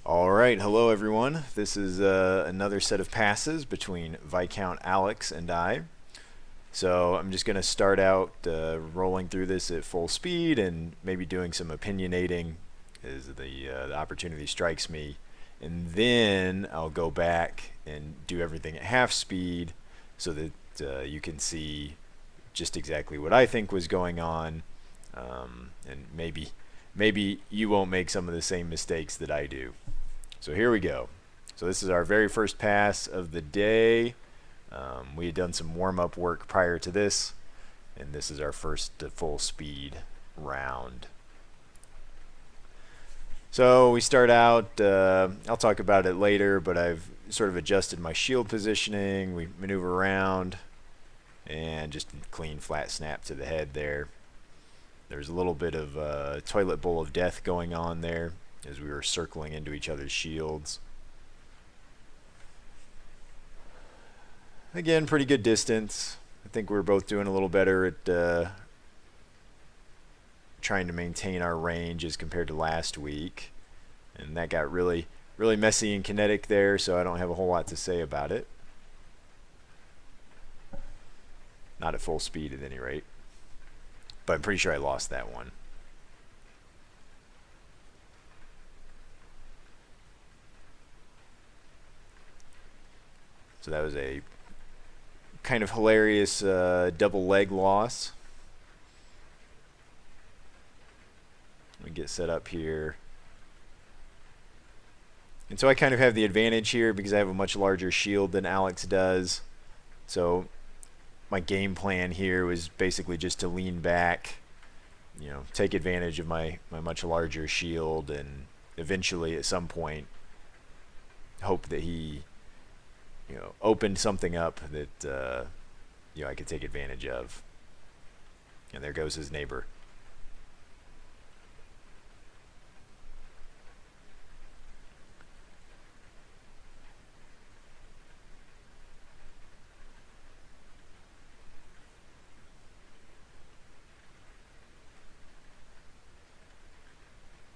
All right, hello everyone. This is another set of passes between Viscount Alex and I. So I'm just going to start out rolling through this at full speed and maybe doing some opinionating as the opportunity strikes me. And then I'll go back and do everything at half speed so that you can see just exactly what I think was going on. And maybe you won't make some of the same mistakes that I do. So here we go. So this is our very first pass of the day. We had done some warm-up work prior to this, and this is our first full speed round. So we start out, I'll talk about it later, but I've sort of adjusted my shield positioning. We maneuver around, and just clean flat snap to the head there. There's a little bit of toilet bowl of death going on there as we were circling into each other's shields. Again, pretty good distance. I think we're both doing a little better at trying to maintain our range as compared to last week. And that got really messy and kinetic there, so I don't have a whole lot to say about it. Not at full speed at any rate. But I'm pretty sure I lost that one. So that was a kind of hilarious double leg loss. Let me get set up here. And so I kind of have the advantage here because I have a much larger shield than Alex does. So my game plan here was basically just to lean back, take advantage of my much larger shield, and eventually at some point hope that he opened something up that I could take advantage of. And there goes his neighbor.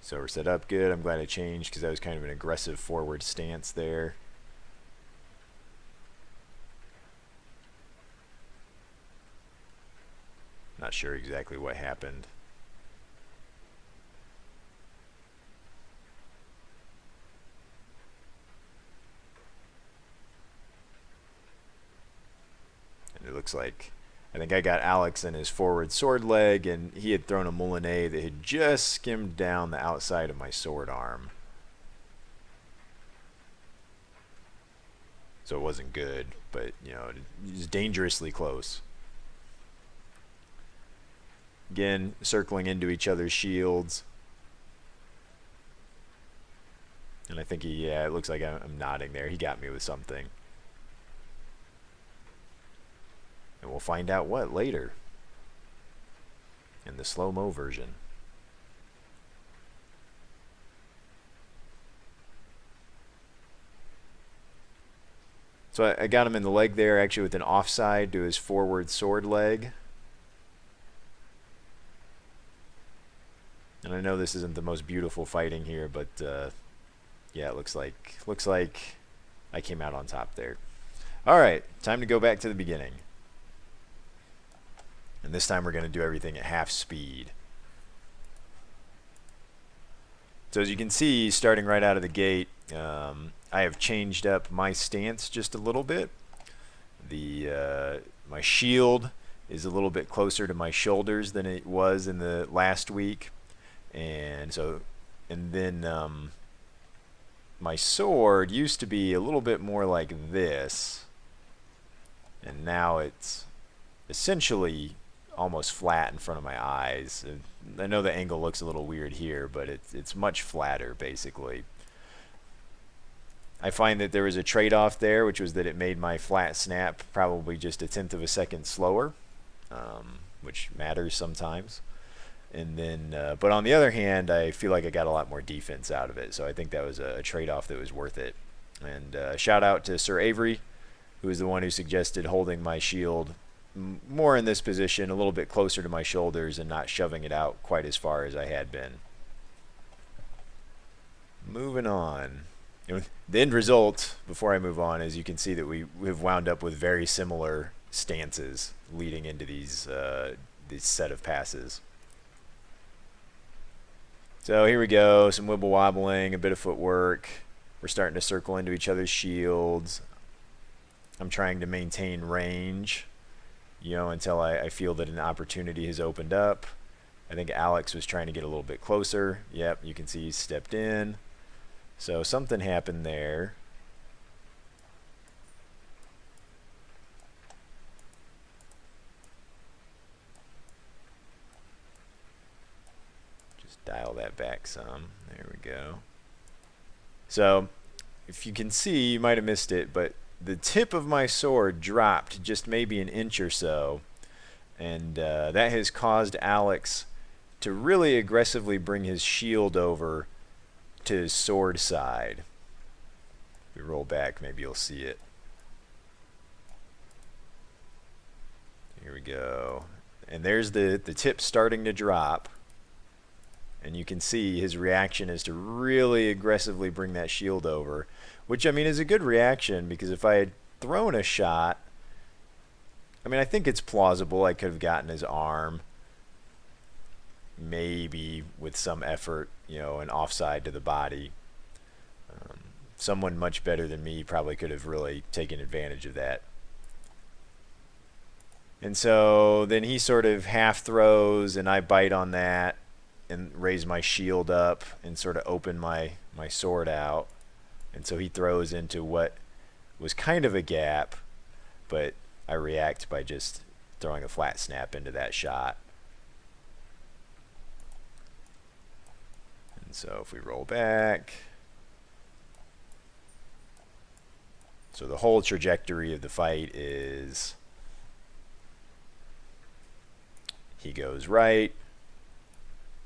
So we're set up good. I'm glad I changed because that was kind of an aggressive forward stance there. Not sure exactly what happened. And it looks like I think I got Alex in his forward sword leg, and he had thrown a moulinet that had just skimmed down the outside of my sword arm. So it wasn't good, but it was dangerously close. Again, circling into each other's shields. And I think it looks like I'm nodding there. He got me with something. And we'll find out what later in the slow-mo version. So I got him in the leg there, actually with an offside to his forward sword leg. And I know this isn't the most beautiful fighting here, but yeah, it looks like I came out on top there. All right, time to go back to the beginning. And this time we're going to do everything at half speed. So as you can see, starting right out of the gate, I have changed up my stance just a little bit. My shield is a little bit closer to my shoulders than it was in the last week. And then my sword used to be a little bit more like this, and now it's essentially almost flat in front of my eyes. I know the angle looks a little weird here, but it's much flatter basically. I find that there was a trade-off there, which was that it made my flat snap probably just a tenth of a second slower, which matters sometimes. And then, but on the other hand, I feel like I got a lot more defense out of it. So I think that was a trade-off that was worth it. And shout out to Sir Avery, who is the one who suggested holding my shield more in this position, a little bit closer to my shoulders and not shoving it out quite as far as I had been. moving on. The end result, before I move on, is you can see that we have wound up with very similar stances leading into these set of passes. So here we go, some wibble wobbling, a bit of footwork. We're starting to circle into each other's shields. I'm trying to maintain range, until I feel that an opportunity has opened up. I think Alex was trying to get a little bit closer. Yep, you can see he stepped in. So something happened there. Just dial that back some. There we go. So if you can see, you might have missed it, but the tip of my sword dropped just maybe an inch or so. And that has caused Alex to really aggressively bring his shield over to his sword side. If we roll back, maybe you'll see it. Here we go. And there's the tip starting to drop. And you can see his reaction is to really aggressively bring that shield over. Which, I mean, is a good reaction, because if I had thrown a shot, I mean, I think it's plausible I could have gotten his arm, maybe with some effort, an offside to the body. Someone much better than me probably could have really taken advantage of that. And so then he sort of half throws, and I bite on that and raise my shield up and sort of open my sword out. And so he throws into what was kind of a gap, but I react by just throwing a flat snap into that shot. And so if we roll back, so the whole trajectory of the fight is he goes right,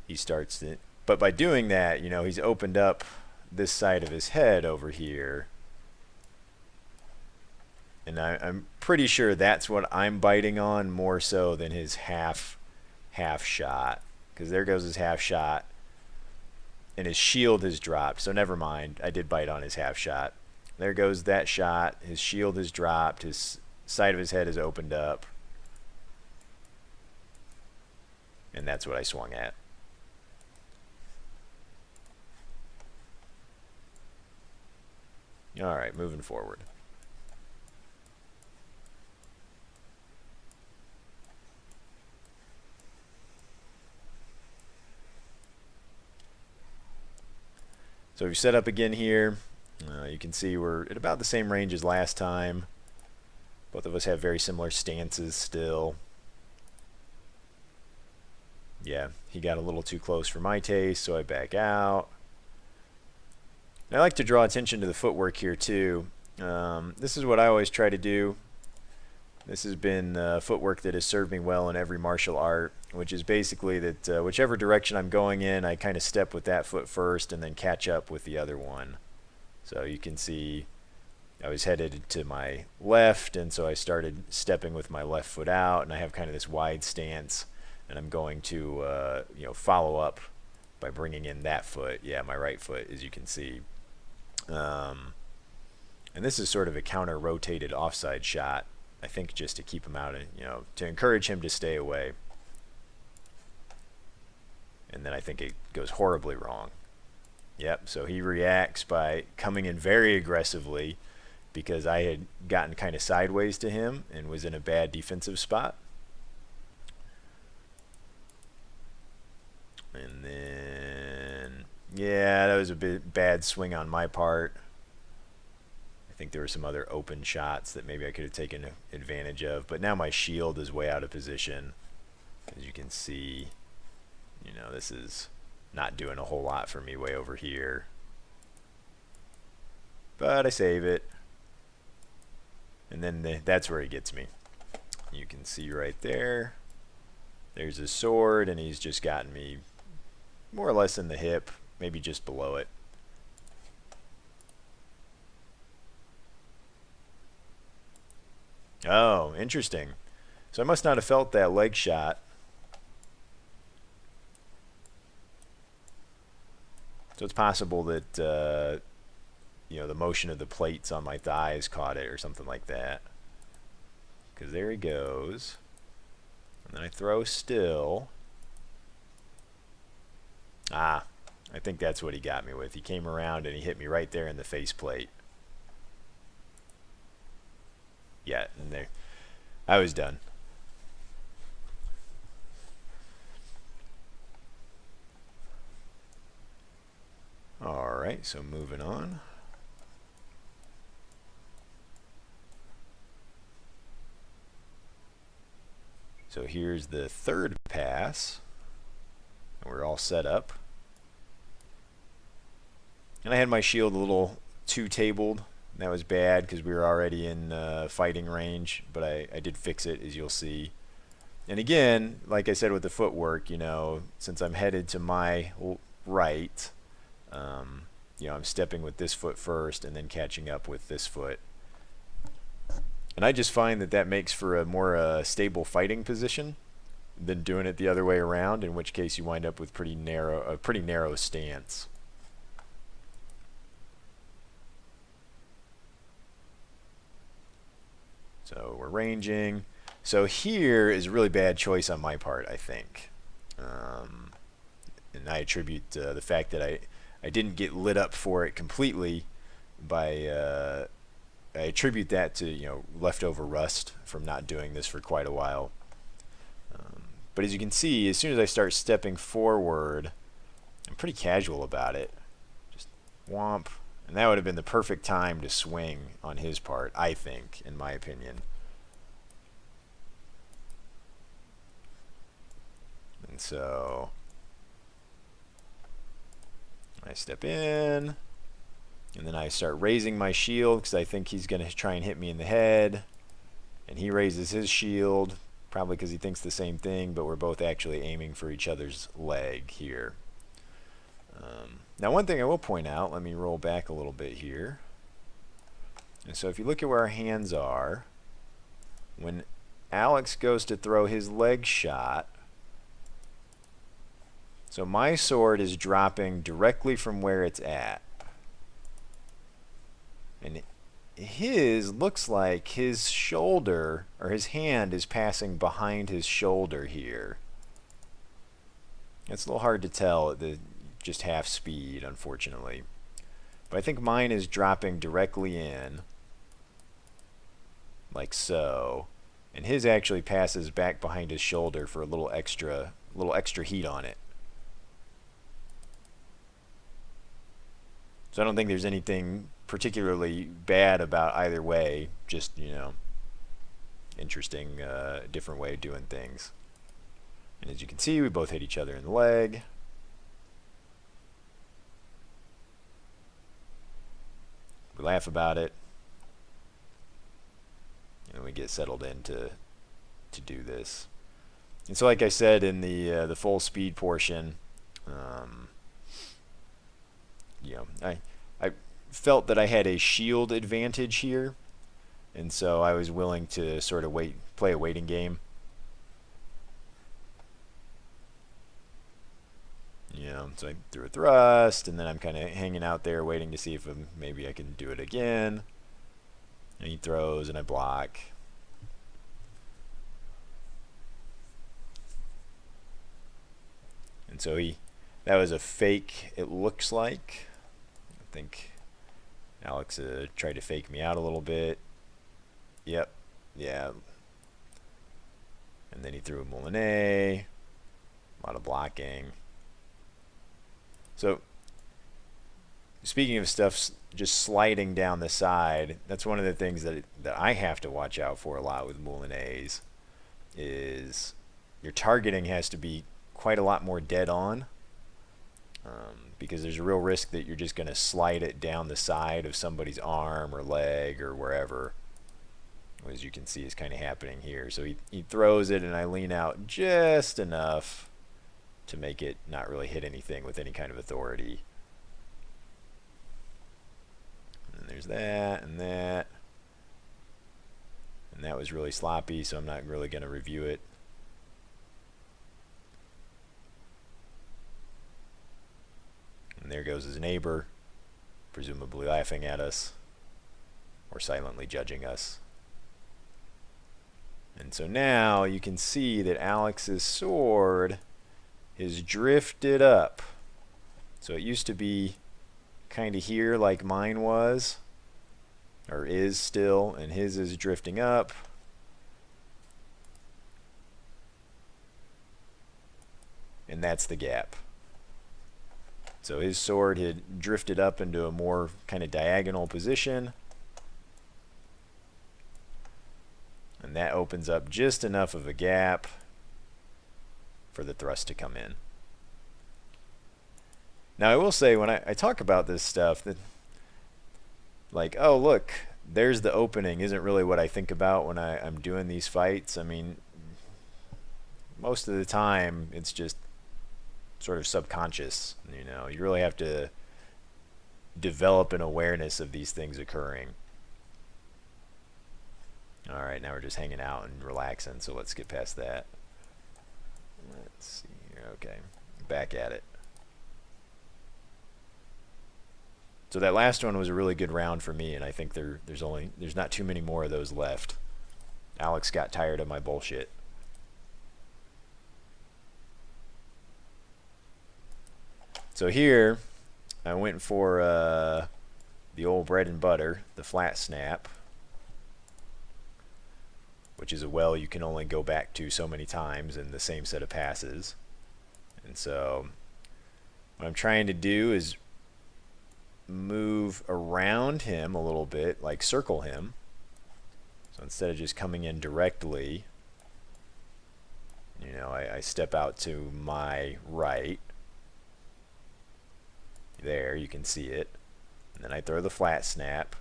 he starts to, but by doing that, he's opened up this side of his head over here. And I'm pretty sure that's what I'm biting on more so than his half shot. Because there goes his half shot. And his shield has dropped. So never mind. I did bite on his half shot. There goes that shot. His shield has dropped. His side of his head has opened up. And that's what I swung at. Alright, moving forward. So if you set up again here, you can see we're at about the same range as last time. Both of us have very similar stances still. Yeah, he got a little too close for my taste, so I back out. And I like to draw attention to the footwork here too. This is what I always try to do. This has been footwork that has served me well in every martial art, which is basically that whichever direction I'm going in, I kind of step with that foot first and then catch up with the other one. So you can see I was headed to my left, and so I started stepping with my left foot out, and I have kind of this wide stance, and I'm going to follow up by bringing in that foot. Yeah, my right foot, as you can see. And this is sort of a counter-rotated offside shot, I think, just to keep him out, and to encourage him to stay away. And then I think it goes horribly wrong. Yep, so he reacts by coming in very aggressively because I had gotten kind of sideways to him and was in a bad defensive spot. And then, yeah, that was a bit bad swing on my part. I think there were some other open shots that maybe I could have taken advantage of, but now my shield is way out of position. As you can see, this is not doing a whole lot for me way over here. But I save it. And then that's where he gets me. You can see right there. There's his sword, and he's just gotten me more or less in the hip, maybe just below it. Oh, interesting. So I must not have felt that leg shot. So it's possible that you know, the motion of the plates on my thighs caught it or something like that. Because there he goes. And then I throw still. Ah, I think that's what he got me with. He came around and he hit me right there in the faceplate. Yeah, and there, I was done. All right, so moving on. So here's the third pass. We're all set up. And I had my shield a little two-tabled. That was bad because we were already in fighting range, but I did fix it, as you'll see. And again, like I said with the footwork, you know, since I'm headed to my right, you know, I'm stepping with this foot first and then catching up with this foot. And I just find that that makes for a more stable fighting position than doing it the other way around, in which case you wind up with a pretty narrow stance. So we're ranging. So here is a really bad choice on my part, I think. And I attribute the fact that I didn't get lit up for it completely by I attribute that to, you know, leftover rust from not doing this for quite a while. But as you can see, as soon as I start stepping forward, I'm pretty casual about it. Just whomp. And that would have been the perfect time to swing on his part, I think, in my opinion. And so I step in, and then I start raising my shield because I think he's going to try and hit me in the head. And he raises his shield, probably because he thinks the same thing, but we're both actually aiming for each other's leg here. Now, one thing I will point out, let me roll back a little bit here. And so if you look at where our hands are, when Alex goes to throw his leg shot, so my sword is dropping directly from where it's at. And his looks like his shoulder, or his hand, is passing behind his shoulder here. It's a little hard to tell at the just half speed, unfortunately. But I think mine is dropping directly in, like so. And his actually passes back behind his shoulder for a little extra heat on it. So I don't think there's anything particularly bad about either way, just, you know, interesting, different way of doing things. And as you can see, we both hit each other in the leg. We laugh about it, and we get settled in to do this. And so, like I said in the full speed portion, you know, I felt that I had a shield advantage here, and so I was willing to sort of play a waiting game. You know, so I threw a thrust, and then I'm kind of hanging out there waiting to see if maybe I can do it again. And he throws, and I block. And so that was a fake, it looks like. I think Alex tried to fake me out a little bit. Yep, yeah. And then he threw a moulinet. A lot of blocking. So, speaking of stuff just sliding down the side, that's one of the things that I have to watch out for a lot with moulinets, is your targeting has to be quite a lot more dead on, because there's a real risk that you're just going to slide it down the side of somebody's arm or leg or wherever, as you can see is kind of happening here. So he throws it, and I lean out just enough to make it not really hit anything with any kind of authority. And there's that and that. And that was really sloppy, so I'm not really going to review it. And there goes his neighbor, presumably laughing at us or silently judging us. And so now you can see that Alex's sword is drifted up. So it used to be kind of here like mine was, or is still, and his is drifting up. And that's the gap. So his sword had drifted up into a more kind of diagonal position. And that opens up just enough of a gap for the thrust to come in. Now I will say, when I talk about this stuff, that like, oh look, there's the opening, isn't really what I think about when I'm doing these fights. I mean, most of the time it's just sort of subconscious. You know, you really have to develop an awareness of these things occurring. All right, now we're just hanging out and relaxing, so let's get past that. Let's see here. Okay, back at it. So that last one was a really good round for me, and I think there's not too many more of those left. Alex got tired of my bullshit. So here, I went for the old bread and butter, the flat snap, which is a well you can only go back to so many times in the same set of passes. And so what I'm trying to do is move around him a little bit, like circle him. So instead of just coming in directly, you know, I step out to my right. There, you can see it. And then I throw the flat snap.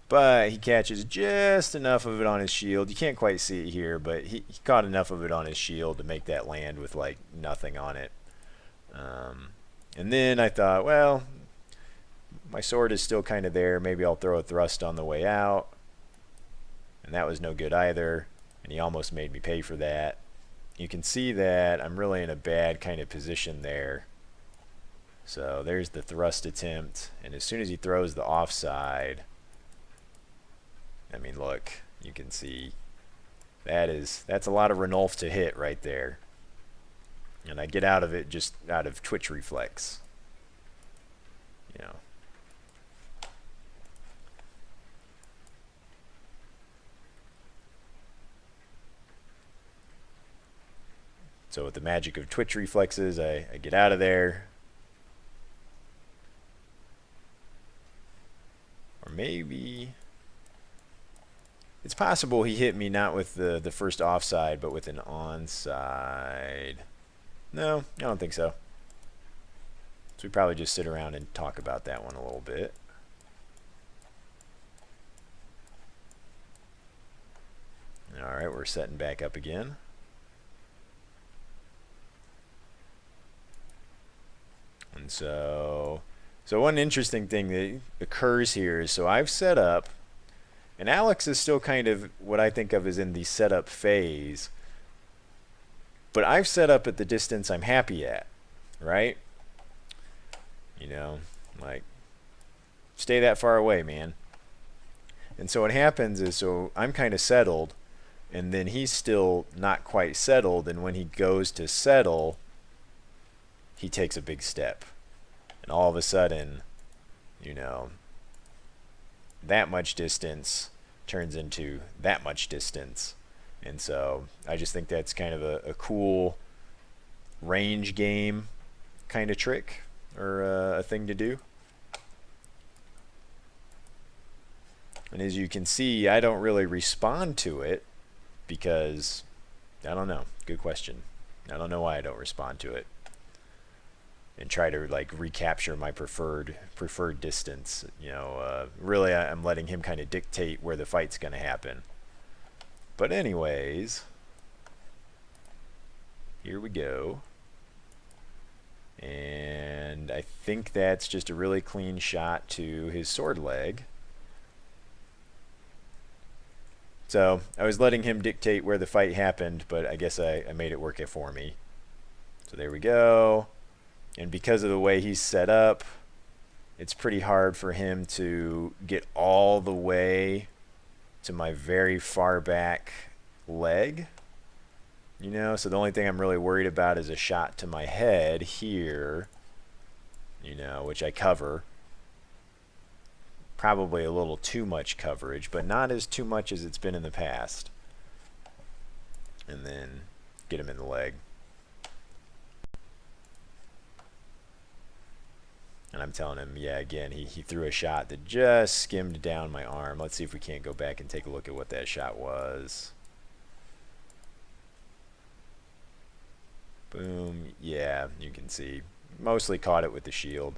But he catches just enough of it on his shield. You can't quite see it here, but he caught enough of it on his shield to make that land with like nothing on it. And then I thought, well, my sword is still kind of there. Maybe I'll throw a thrust on the way out. And that was no good either. And he almost made me pay for that. You can see that I'm really in a bad kind of position there. So there's the thrust attempt. And as soon as he throws the offside, I mean, look, you can see that's a lot of Ranulf to hit right there. And I get out of it just out of twitch reflex. You know. So with the magic of twitch reflexes, I get out of there. Or maybe it's possible he hit me not with the first offside, but with an onside. No, I don't think so. So we probably just sit around and talk about that one a little bit. All right, we're setting back up again. And so one interesting thing that occurs here is, so I've set up, and Alex is still kind of what I think of as in the setup phase, but I've set up at the distance I'm happy at, right? You know, like, stay that far away, man. And so what happens is, so I'm kind of settled, and then he's still not quite settled, and when he goes to settle, he takes a big step. And all of a sudden, you know, that much distance turns into that much distance. And so I just think that's kind of a cool range game kind of trick, or a thing to do. And as you can see, I don't really respond to it because, I don't know, good question. I don't know why I don't respond to it and try to like recapture my preferred distance. You know, really I'm letting him kind of dictate where the fight's going to happen. But anyways, here we go. And I think that's just a really clean shot to his sword leg. So I was letting him dictate where the fight happened, but I guess I made it work for me. So there we go. And because of the way he's set up, it's pretty hard for him to get all the way to my very far back leg. You know, so the only thing I'm really worried about is a shot to my head here, you know, which I cover. Probably a little too much coverage, but not as too much as it's been in the past. And then get him in the leg. And I'm telling him, yeah, again, he threw a shot that just skimmed down my arm. Let's see if we can't go back and take a look at what that shot was. Boom. Yeah, you can see. Mostly caught it with the shield.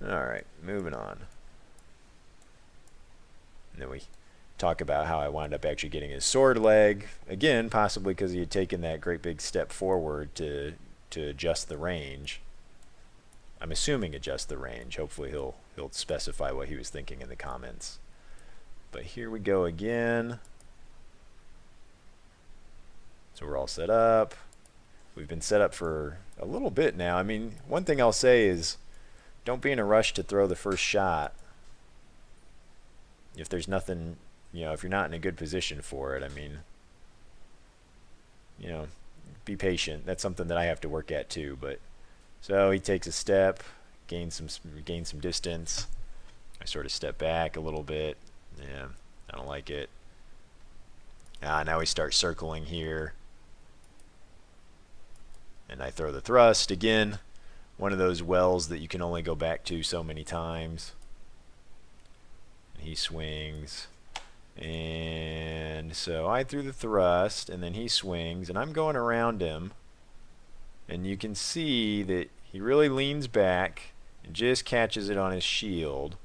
Alright, moving on. And then we talk about how I wound up actually getting his sword leg. Again, possibly because he had taken that great big step forward to adjust the range. I'm assuming adjust the range. Hopefully he'll specify what he was thinking in the comments. But here we go again. So we're all set up. We've been set up for a little bit now. I mean, one thing I'll say is don't be in a rush to throw the first shot. If there's nothing, you know, if you're not in a good position for it, I mean, you know, be patient. That's something that I have to work at too. But so he takes a step, gains some distance. I sort of step back a little bit. Yeah, I don't like it. Now we start circling here. And I throw the thrust again. One of those wells that you can only go back to so many times. And he swings. And so I threw the thrust, and then he swings, and I'm going around him. And you can see that he really leans back and just catches it on his shield.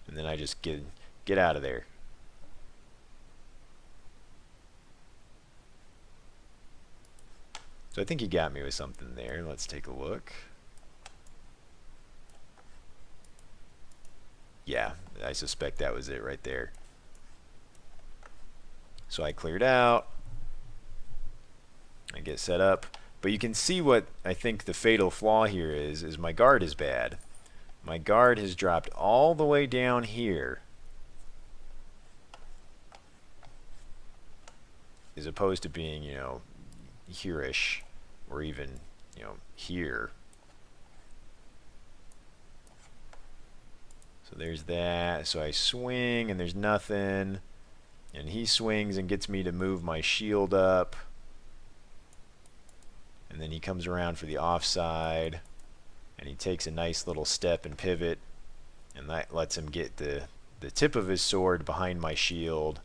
And then I just get out of there. So I think he got me with something there. Let's take a look. Yeah, I suspect that was it right there. So I cleared out. I get set up. But you can see what I think the fatal flaw here is my guard is bad. My guard has dropped all the way down here, as opposed to being, you know, here-ish, or even, you know, here. So there's that. So I swing, and there's nothing. And he swings and gets me to move my shield up. And then he comes around for the offside. And he takes a nice little step and pivot. And that lets him get the tip of his sword behind my shield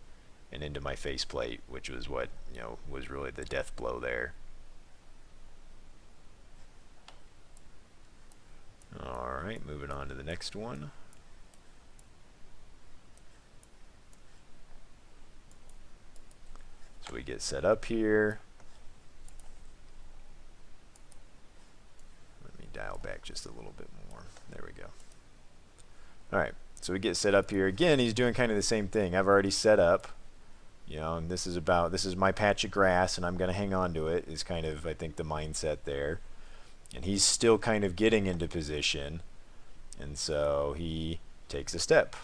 and into my faceplate, which was what, you know, was really the death blow there. Alright, moving on to the next one. So we get set up here. Let me dial back just a little bit more. There we go. Alright, so we get set up here. Again, he's doing kind of the same thing. I've already set up. You know, and this is my patch of grass, and I'm going to hang on to it, is kind of, I think, the mindset there. And he's still kind of getting into position. And so he takes a step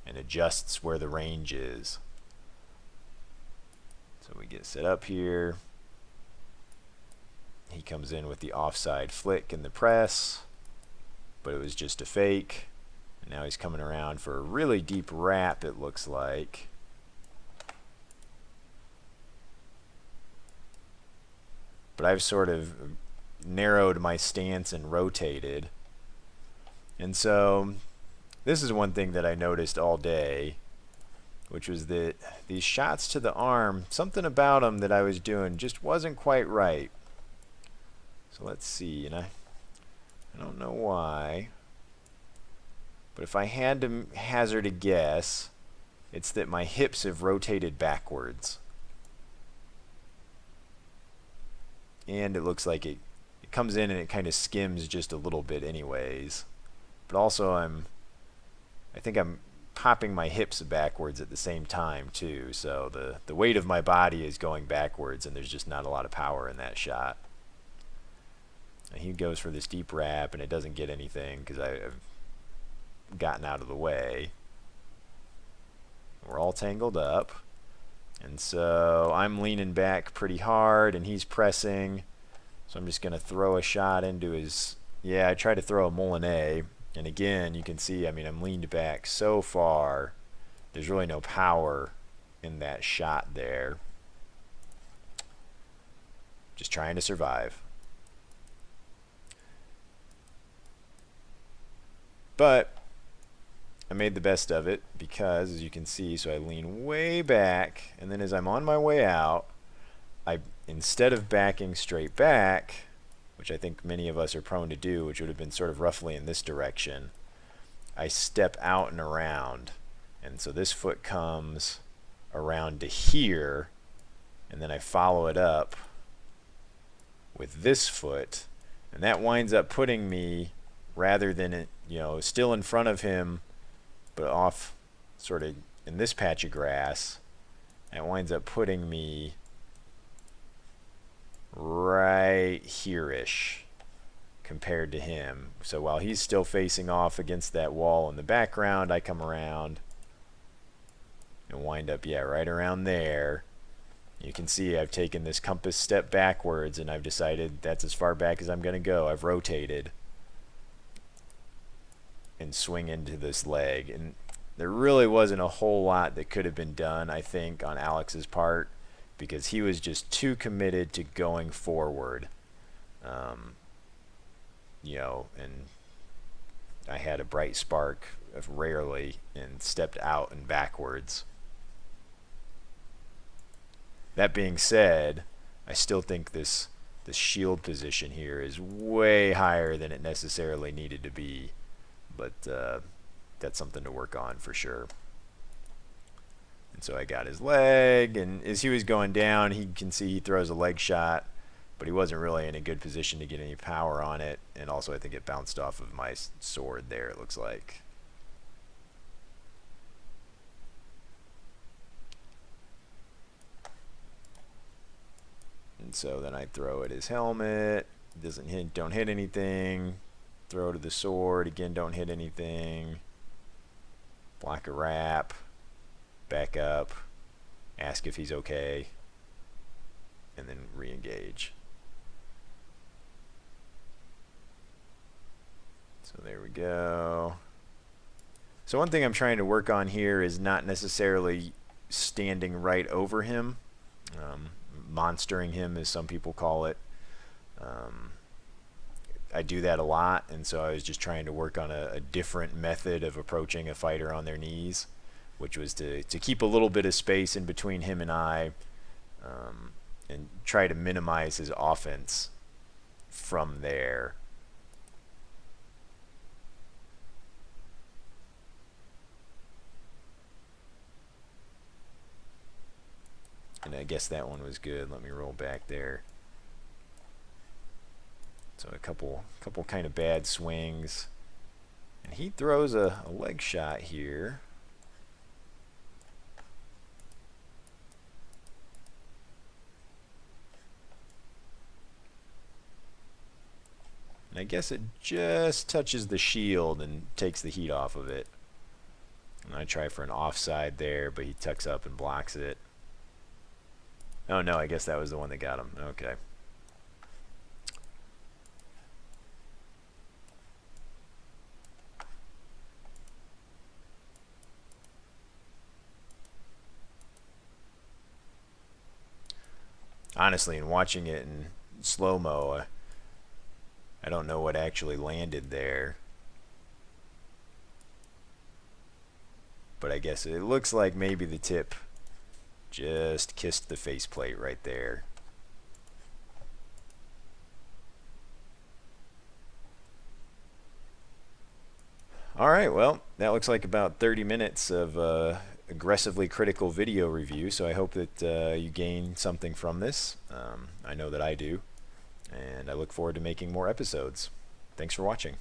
and adjusts where the range is. So we get set up here. He comes in with the offside flick in the press, but it was just a fake. And now he's coming around for a really deep wrap, it looks like. But I've sort of narrowed my stance and rotated. And so this is one thing that I noticed all day, which was that these shots to the arm, something about them that I was doing just wasn't quite right. So let's see, and I don't know why, but if I had to hazard a guess, it's that my hips have rotated backwards. And it looks like it comes in and it kind of skims just a little bit anyways. But also I think I'm popping my hips backwards at the same time too. So the weight of my body is going backwards, and there's just not a lot of power in that shot. And he goes for this deep wrap, and it doesn't get anything because I've gotten out of the way. We're all tangled up, and so I'm leaning back pretty hard, and he's pressing. So I'm just going to throw a shot into his... Yeah, I try to throw a Molinet, and again, you can see, I mean, I'm leaned back so far. There's really no power in that shot there. Just trying to survive. But I made the best of it because, as you can see, so I lean way back, and then as I'm on my way out, instead of backing straight back, which I think many of us are prone to do, which would have been sort of roughly in this direction, I step out and around. And so this foot comes around to here, and then I follow it up with this foot, and that winds up putting me, rather than it, still in front of him, but off sort of in this patch of grass, and it winds up putting me right here-ish compared to him. So while he's still facing off against that wall in the background, I come around and wind up, yeah, right around there. You can see I've taken this compass step backwards, and I've decided that's as far back as I'm going to go. I've rotated and swing into this leg, and there really wasn't a whole lot that could have been done, I think, on Alex's part, because he was just too committed to going forward. And I had a bright spark of rarely and stepped out and backwards. That being said, I still think this shield position here is way higher than it necessarily needed to be, but that's something to work on for sure. And so I got his leg, and as he was going down, he can see he throws a leg shot, but he wasn't really in a good position to get any power on it, and also I think it bounced off of my sword there, it looks like. And so then I throw at his helmet, don't hit anything, throw to the sword, again don't hit anything, block a wrap, back up, ask if he's okay, and then re-engage. So there we go. So one thing I'm trying to work on here is not necessarily standing right over him, monstering him as some people call it. I do that a lot, and so I was just trying to work on a different method of approaching a fighter on their knees, which was to keep a little bit of space in between him and I, and try to minimize his offense from there. And I guess that one was good. Let me roll back there. So a couple kind of bad swings. And he throws a leg shot here. And I guess it just touches the shield and takes the heat off of it. And I try for an offside there, but he tucks up and blocks it. Oh no, I guess that was the one that got him. Okay. Honestly, in watching it in slow-mo, I don't know what actually landed there. But I guess it looks like maybe the tip just kissed the faceplate right there. Alright, well, that looks like about 30 minutes of aggressively critical video review, so I hope that you gain something from this. I know that I do, and I look forward to making more episodes. Thanks for watching.